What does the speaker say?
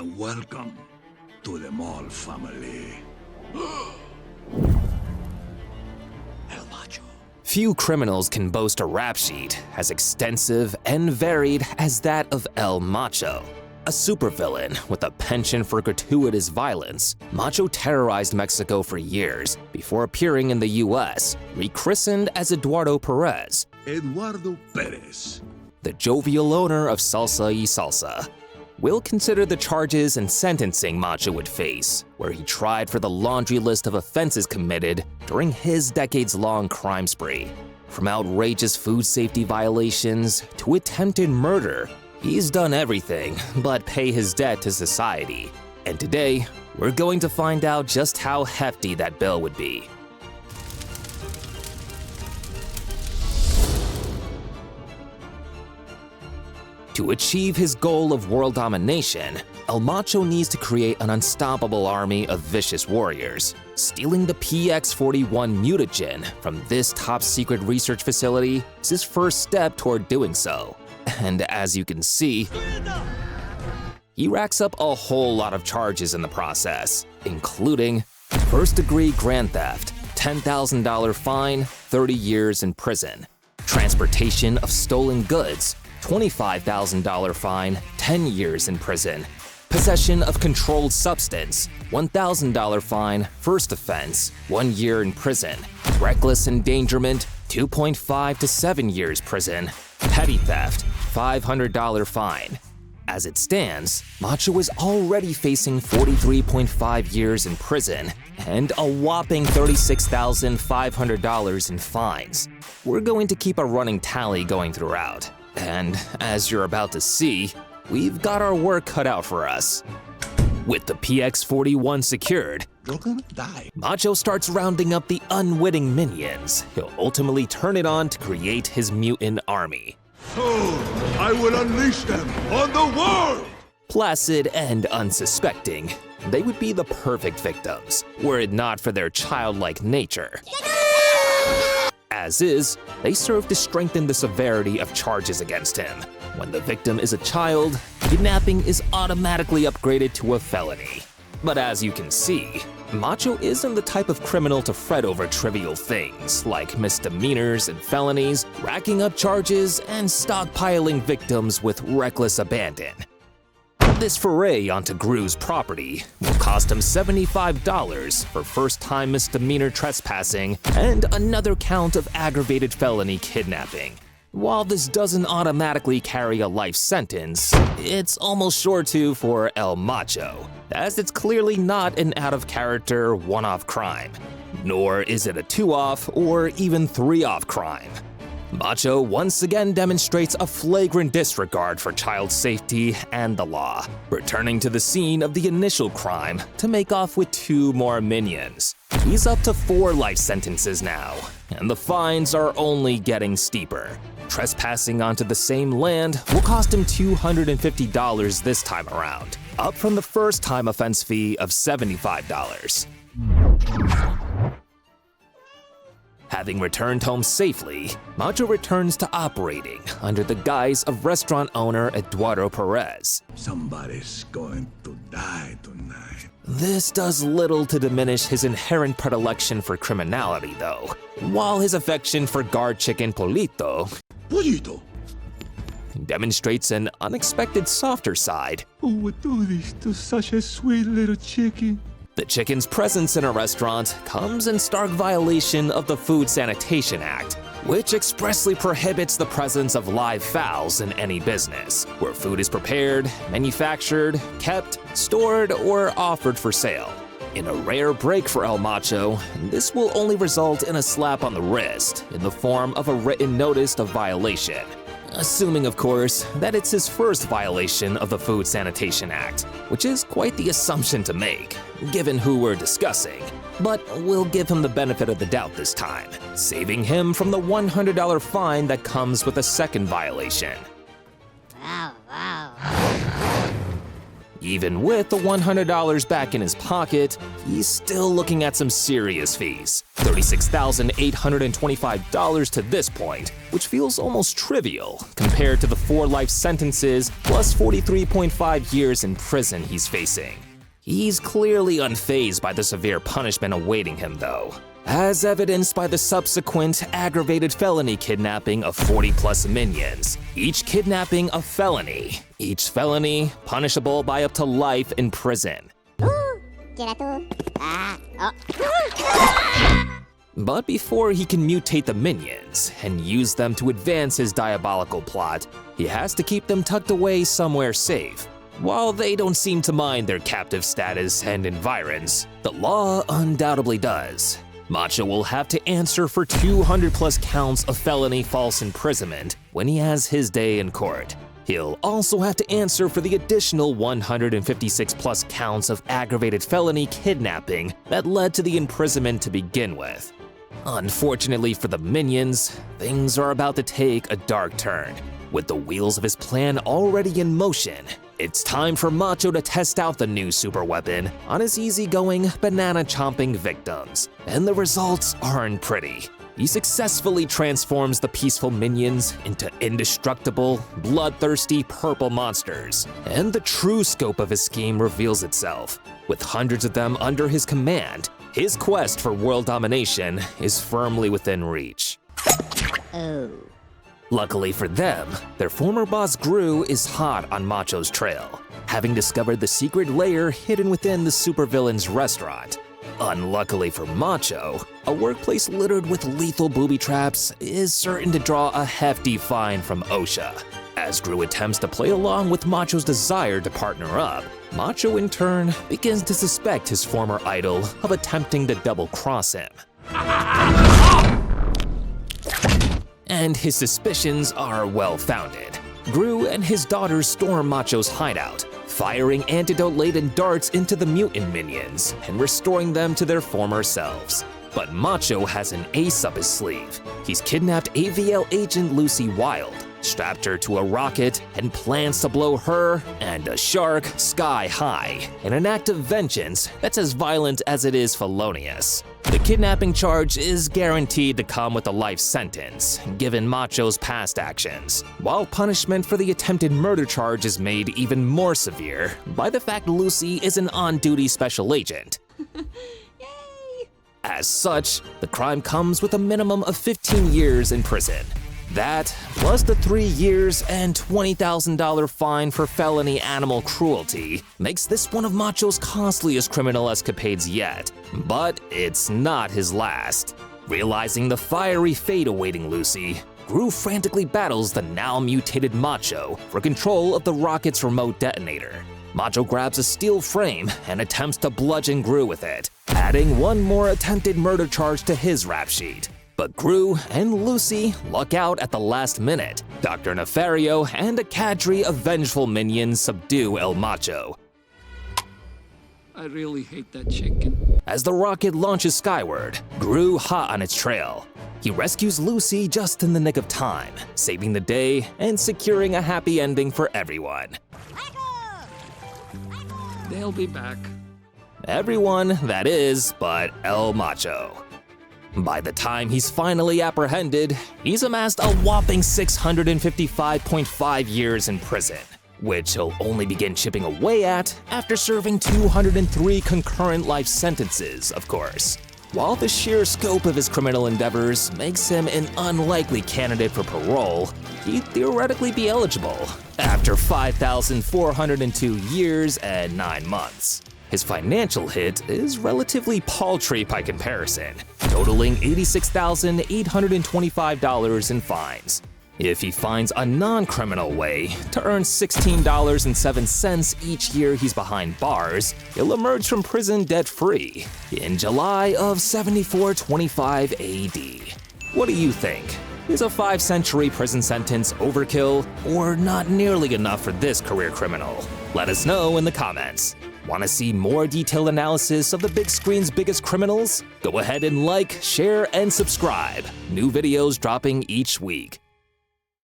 and welcome to the Mall family. El Macho. Few criminals can boast a rap sheet as extensive and varied as that of El Macho. A supervillain with a penchant for gratuitous violence, Macho terrorized Mexico for years before appearing in the US, rechristened as Eduardo Perez, Eduardo Perez. the jovial owner of Salsa y Salsa. We'll consider the charges and sentencing Macho would face, where he tried for the laundry list of offenses committed during his decades-long crime spree. From outrageous food safety violations to attempted murder, he's done everything but pay his debt to society. And today, we're going to find out just how hefty that bill would be. To achieve his goal of world domination, El Macho needs to create an unstoppable army of vicious warriors. Stealing the PX-41 mutagen from this top-secret research facility is his first step toward doing so. And as you can see, he racks up a whole lot of charges in the process, including first-degree grand theft, $10,000 fine, 30 years in prison; transportation of stolen goods, $25,000 fine, 10 years in prison; possession of controlled substance, $1,000 fine, first offense, 1 year in prison; reckless endangerment, 2.5 to 7 years prison; petty theft, $500 fine. As it stands, Macho is already facing 43.5 years in prison and a whopping $36,500 in fines. We're going to keep a running tally going throughout. And as you're about to see, we've got our work cut out for us. With the PX-41 secured, You're gonna die. Macho starts rounding up the unwitting minions. He'll ultimately turn it on to create his mutant army. Soon, I will unleash them on the world! Placid and unsuspecting, they would be the perfect victims, were it not for their childlike nature. As is, they serve to strengthen the severity of charges against him. When the victim is a child, kidnapping is automatically upgraded to a felony. But as you can see, Macho isn't the type of criminal to fret over trivial things like misdemeanors and felonies, racking up charges, and stockpiling victims with reckless abandon. This foray onto Gru's property will cost him $75 for first-time misdemeanor trespassing and another count of aggravated felony kidnapping. While this doesn't automatically carry a life sentence, it's almost sure to for El Macho, as it's clearly not an out-of-character one-off crime, nor is it a two-off or even three-off crime. Macho once again demonstrates a flagrant disregard for child safety and the law, returning to the scene of the initial crime to make off with 2 more minions. He's up to 4 life sentences now, and the fines are only getting steeper. Trespassing onto the same land will cost him $250 this time around, up from the first-time offense fee of $75. Having returned home safely, Macho returns to operating under the guise of restaurant owner Eduardo Perez. Somebody's going to die tonight. This does little to diminish his inherent predilection for criminality, though, while his affection for guard chicken Polito Pollito! demonstrates an unexpected softer side. Who would do this to such a sweet little chicken? The chicken's presence in a restaurant comes in stark violation of the Food Sanitation Act, which expressly prohibits the presence of live fowls in any business, where food is prepared, manufactured, kept, stored, or offered for sale. In a rare break for El Macho, this will only result in a slap on the wrist in the form of a written notice of violation. Assuming, of course, that it's his first violation of the Food Sanitation Act, which is quite the assumption to make, given who we're discussing. But we'll give him the benefit of the doubt this time, saving him from the $100 fine that comes with a second violation. Even with the $100 back in his pocket, he's still looking at some serious fees. $36,825 to this point, which feels almost trivial compared compared to the 4 life sentences plus 43.5 years in prison he's facing. He's clearly unfazed by the severe punishment awaiting him, though, as evidenced by the subsequent aggravated felony kidnapping of 40+ minions, each kidnapping a felony, each felony punishable by up to life in prison. But before he can mutate the minions and use them to advance his diabolical plot, he has to keep them tucked away somewhere safe. While they don't seem to mind their captive status and environs, the law undoubtedly does. Macho will have to answer for 200+ counts of felony false imprisonment when he has his day in court. He'll also have to answer for the additional 156+ counts of aggravated felony kidnapping that led to the imprisonment to begin with. Unfortunately for the minions, things are about to take a dark turn. With the wheels of his plan already in motion, it's time for Macho to test out the new superweapon on his easygoing, banana-chomping victims. And the results aren't pretty. He successfully transforms the peaceful minions into indestructible, bloodthirsty purple monsters. And the true scope of his scheme reveals itself. With hundreds of them under his command, his quest for world domination is firmly within reach. Luckily for them, their former boss Gru is hot on Macho's trail, having discovered the secret lair hidden within the supervillain's restaurant. Unluckily for Macho, a workplace littered with lethal booby traps is certain to draw a hefty fine from OSHA. As Gru attempts to play along with Macho's desire to partner up, Macho in turn begins to suspect his former idol of attempting to double-cross him. And his suspicions are well-founded. Gru and his daughters storm Macho's hideout, firing antidote-laden darts into the mutant minions and restoring them to their former selves. But Macho has an ace up his sleeve. He's kidnapped AVL agent Lucy Wilde, strapped her to a rocket, and plans to blow her and a shark sky high in an act of vengeance that's as violent as it is felonious. The kidnapping charge is guaranteed to come with a life sentence, given Macho's past actions, while punishment for the attempted murder charge is made even more severe by the fact Lucy is an on-duty special agent. As such, the crime comes with a minimum of 15 years in prison. That, plus the 3 years and $20,000 fine for felony animal cruelty, makes this one of Macho's costliest criminal escapades yet. But it's not his last. Realizing the fiery fate awaiting Lucy, Gru frantically battles the now mutated Macho for control of the rocket's remote detonator. Macho grabs a steel frame and attempts to bludgeon Gru with it, adding one more attempted murder charge to his rap sheet. But Gru and Lucy luck out at the last minute. Dr. Nefario and a cadre of vengeful minions subdue El Macho. I really hate that chicken. As the rocket launches skyward, Gru hot on its trail. He rescues Lucy just in the nick of time, saving the day and securing a happy ending for everyone. They'll be back. Everyone, that is, but El Macho. By the time he's finally apprehended, he's amassed a whopping 655.5 years in prison, which he'll only begin chipping away at after serving 203 concurrent life sentences, of course. While the sheer scope of his criminal endeavors makes him an unlikely candidate for parole, he'd theoretically be eligible after 5,402 years and 9 months. His financial hit is relatively paltry by comparison, totaling $86,825 in fines. If he finds a non-criminal way to earn $16.07 each year he's behind bars, he'll emerge from prison debt-free in July of 7425 AD. What do you think? Is a 5-century prison sentence overkill or not nearly enough for this career criminal? Let us know in the comments. Want to see more detailed analysis of the big screen's biggest criminals? Go ahead and like, share, and subscribe. New videos dropping each week.